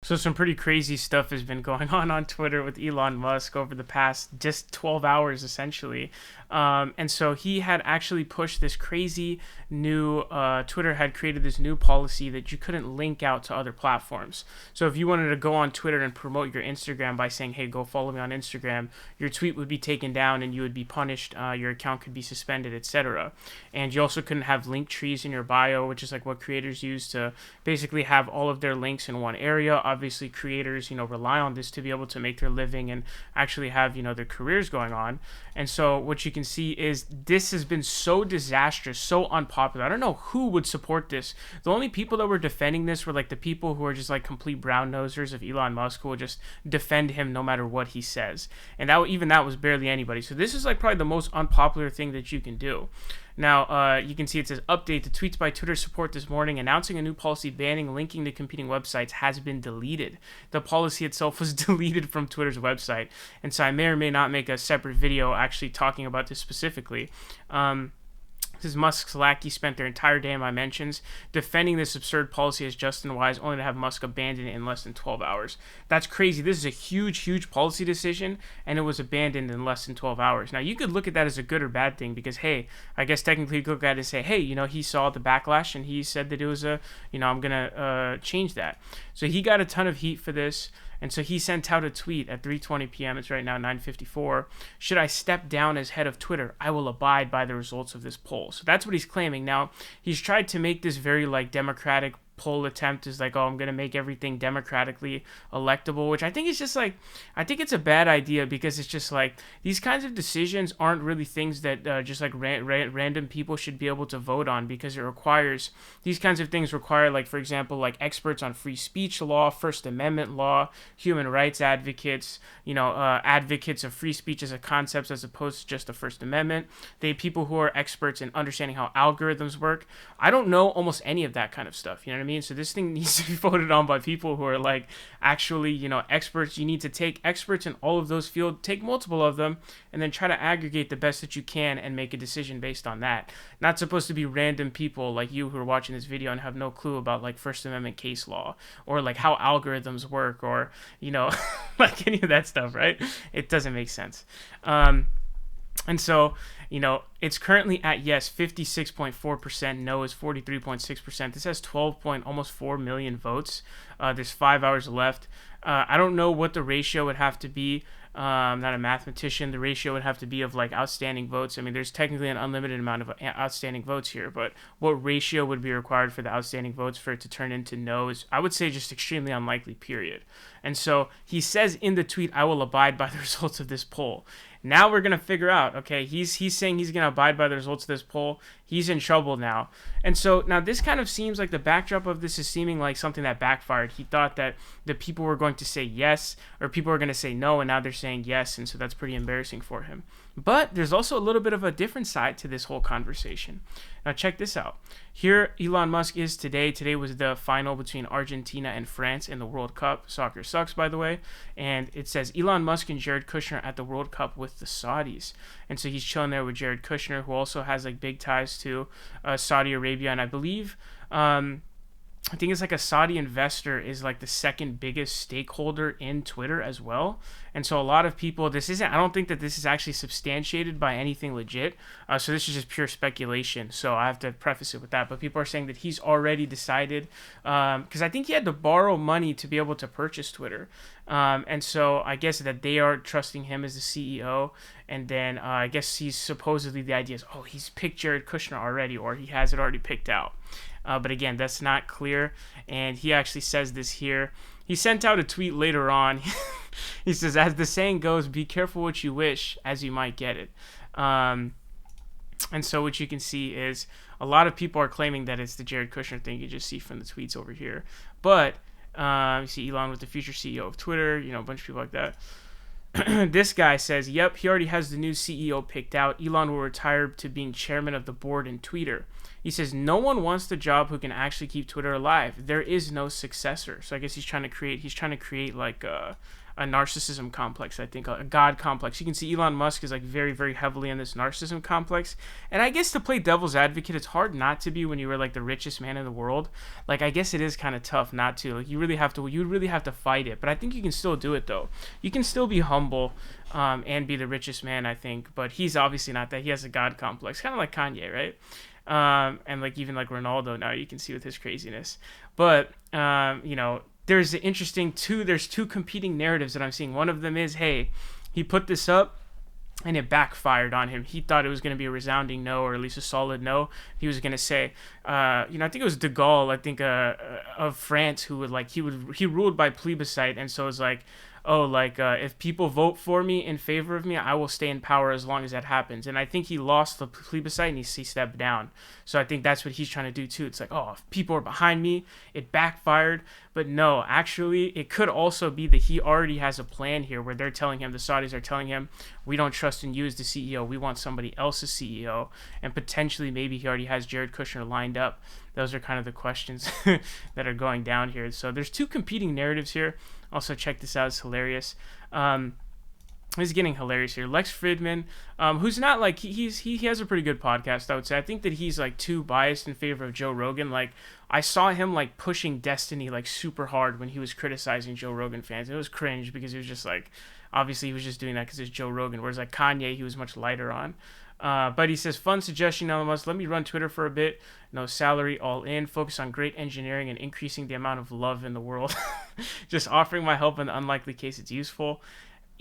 So some pretty crazy stuff has been going on Twitter with Elon Musk over the past just 12 hours, essentially. And so he had actually pushed this crazy new, Twitter had created this new policy that you couldn't link out to other platforms. So if you wanted to go on Twitter and promote your Instagram by saying, hey, go follow me on Instagram, your tweet would be taken down and you would be punished. Your account could be suspended, etc. And you also couldn't have link trees in your bio, which is like what creators use to basically have all of their links in one area. Obviously, creators, rely on this to be able to make their living and actually have, their careers going on. And so what you can see is this has been so disastrous, so unpopular. I don't know who would support this. The only people that were defending this were like the people who are just like complete brown nosers of Elon Musk, who will just defend him no matter what he says. And that was barely anybody. So this is like probably the most unpopular thing that you can do. Now, you can see it says, update, the tweets by Twitter support this morning announcing a new policy banning linking to competing websites has been deleted. The policy itself was deleted from Twitter's website. And so I may or may not make a separate video actually talking about this specifically. This Musk's lackey spent their entire day in my mentions defending this absurd policy as just and wise, only to have Musk abandon it in less than 12 hours. That's crazy. This is a huge, huge policy decision, and it was abandoned in less than 12 hours. Now, you could look at that as a good or bad thing because, hey, I guess technically you could look at it and say, hey, he saw the backlash and he said that it was I'm going to change that. So he got a ton of heat for this. And so he sent out a tweet at 3:20 p.m. It's right now 9:54. Should I step down as head of Twitter? I will abide by the results of this poll. So that's what he's claiming. Now, he's tried to make this very like democratic poll attempt is like, oh, I'm going to make everything democratically electable, which I think is just like, I think it's a bad idea because it's just like these kinds of decisions aren't really things that just like random people should be able to vote on, because it requires, these kinds of things require, like, for example, like experts on free speech law, First Amendment law, human rights advocates, advocates of free speech as a concept as opposed to just the First Amendment. They people who are experts in understanding how algorithms work. I don't know almost any of that kind of stuff. You know what I mean? So this thing needs to be voted on by people who are like actually, experts. You need to take experts in all of those fields, take multiple of them, and then try to aggregate the best that you can and make a decision based on that. Not supposed to be random people like you who are watching this video and have no clue about like First Amendment case law or like how algorithms work or, like any of that stuff, right? It doesn't make sense. And so, it's currently at yes, 56.4%. No is 43.6%. This has almost 4 million votes. There's 5 hours left. I don't know what the ratio would have to be. I'm not a mathematician. The ratio would have to be of like outstanding votes. I mean, there's technically an unlimited amount of outstanding votes here, but what ratio would be required for the outstanding votes for it to turn into no is, I would say, just extremely unlikely, period. And so he says in the tweet, I will abide by the results of this poll. Now we're going to figure out, okay, he's saying he's going to abide by the results of this poll. He's in trouble now. And so now this kind of seems like the backdrop of this is seeming like something that backfired. He thought that the people were going to say yes or people were going to say no, and now they're saying yes, and so that's pretty embarrassing for him. But there's also a little bit of a different side to this whole conversation. Now check this out. Here Elon Musk is today. Today was the final between Argentina and France in the World Cup. Soccer sucks, by the way. And it says Elon Musk and Jared Kushner at the World Cup with the Saudis. And so he's chilling there with Jared Kushner, who also has like big ties to Saudi Arabia. And I believe I think it's like a Saudi investor is like the second biggest stakeholder in Twitter as well. And so a lot of people, I don't think that this is actually substantiated by anything legit. So this is just pure speculation. So I have to preface it with that. But people are saying that he's already decided, because I think he had to borrow money to be able to purchase Twitter. And so I guess that they are trusting him as the CEO. And then I guess he's supposedly, the idea is, oh, he's picked Jared Kushner already, or he has it already picked out. But again, that's not clear. And he actually says this here. He sent out a tweet later on. He says, as the saying goes, be careful what you wish, as you might get it. And so what you can see is a lot of people are claiming that it's the Jared Kushner thing. You just see from the tweets over here. But you see Elon with the future CEO of Twitter, a bunch of people like that. This guy says, yep, he already has the new CEO picked out. Elon will retire to being chairman of the board in Twitter. He says, no one wants the job who can actually keep Twitter alive. There is no successor. So I guess he's trying to create like a narcissism complex. I think a god complex. You can see Elon Musk is like very, very heavily in this narcissism complex. And I guess to play devil's advocate, it's hard not to be when you were like the richest man in the world. Like I guess it is kind of tough not to. Like you really have to fight it. But I think you can still do it though. You can still be humble and be the richest man, I think. But he's obviously not that. He has a god complex, kind of like Kanye, right? And like even like Ronaldo now, you can see with his craziness. But there's two competing narratives that I'm seeing. One of them is, hey, he put this up and it backfired on him. He thought it was going to be a resounding no, or at least a solid no. He was going to say, I think it was De Gaulle, of France, who he ruled by plebiscite, and so it's like, if people vote for me in favor of me, I will stay in power as long as that happens. And I think he lost the plebiscite and he stepped down. So I think that's what he's trying to do too. It's like, if people are behind me, it backfired. But no, actually, it could also be that he already has a plan here where they're telling him, the Saudis are telling him, we don't trust in you as the CEO. We want somebody else as CEO. And potentially maybe he already has Jared Kushner lined up. Those are kind of the questions that are going down here. So there's two competing narratives here. Also, check this out. It's hilarious. It's getting hilarious here. Lex Fridman, who's not like, he has a pretty good podcast, I would say. I think that he's like too biased in favor of Joe Rogan. Like, I saw him like pushing Destiny like super hard when he was criticizing Joe Rogan fans. It was cringe because he was just like, obviously he was just doing that because it's Joe Rogan. Whereas like Kanye, he was much lighter on. But he says, fun suggestion, Elon Musk. Let me run Twitter for a bit. No salary, all in. Focus on great engineering and increasing the amount of love in the world. Just offering my help in the unlikely case it's useful.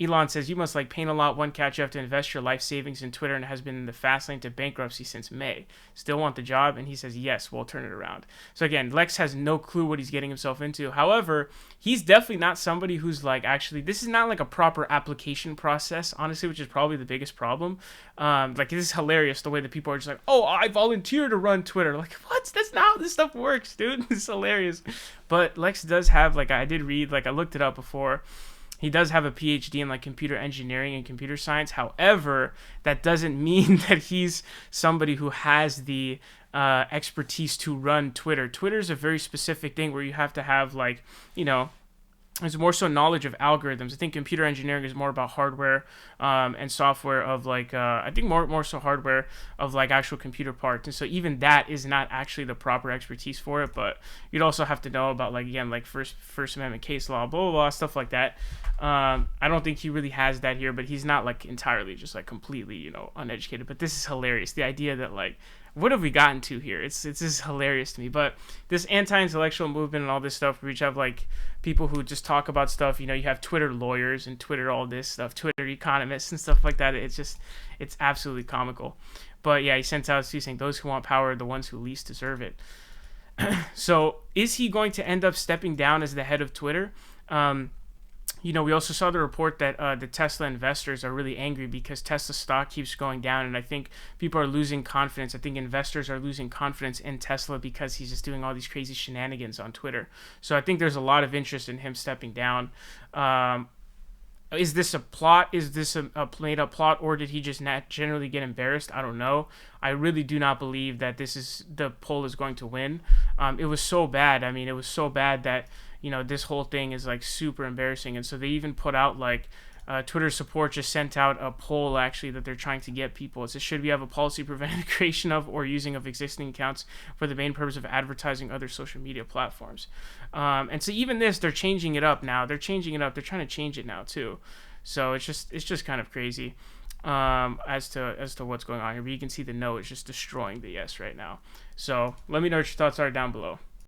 Elon says, you must like pain a lot. One catch, you have to invest your life savings in Twitter and has been in the fast lane to bankruptcy since May. Still want the job? And he says, yes, we'll turn it around. So again, Lex has no clue what he's getting himself into. However, he's definitely not somebody who's like, actually, this is not like a proper application process, honestly, which is probably the biggest problem. Like, this is hilarious the way that people are just like, I volunteer to run Twitter. Like, what? That's not how this stuff works, dude. It's hilarious. But Lex does have, like, I did read, like, I looked it up before. He does have a PhD in like computer engineering and computer science. However, that doesn't mean that he's somebody who has the expertise to run Twitter. Twitter is a very specific thing where you have to have like, it's more so knowledge of algorithms. I think computer engineering is more about hardware and software of like, I think more so hardware of like actual computer parts. And so even that is not actually the proper expertise for it. But you'd also have to know about like, again, like First Amendment case law, blah, blah, blah, stuff like that. I don't think he really has that here, but he's not like entirely just like completely, uneducated. But this is hilarious. The idea that like, what have we gotten to here? It's just hilarious to me. But this anti-intellectual movement and all this stuff, where you have like people who just talk about stuff, you have Twitter lawyers and Twitter all this stuff, Twitter economists and stuff like that. It's absolutely comical. But yeah, he sent out saying those who want power are the ones who least deserve it. So is he going to end up stepping down as the head of Twitter? We also saw the report that the Tesla investors are really angry because Tesla stock keeps going down, and I think people are losing confidence. I think investors are losing confidence in Tesla because he's just doing all these crazy shenanigans on Twitter. So I think there's a lot of interest in him stepping down. Is this a plot? Is this a made-up plot, or did he just not generally get embarrassed? I don't know. I really do not believe that the poll is going to win. It was so bad. I mean, it was so bad that this whole thing is like super embarrassing. And so they even put out like Twitter support just sent out a poll actually that they're trying to get people. It says, should we have a policy preventing the creation of or using of existing accounts for the main purpose of advertising other social media platforms? And so even this, they're changing it up now. They're changing it up. They're trying to change it now too. So it's just kind of crazy as to what's going on here. But you can see the no is just destroying the yes right now. So let me know what your thoughts are down below.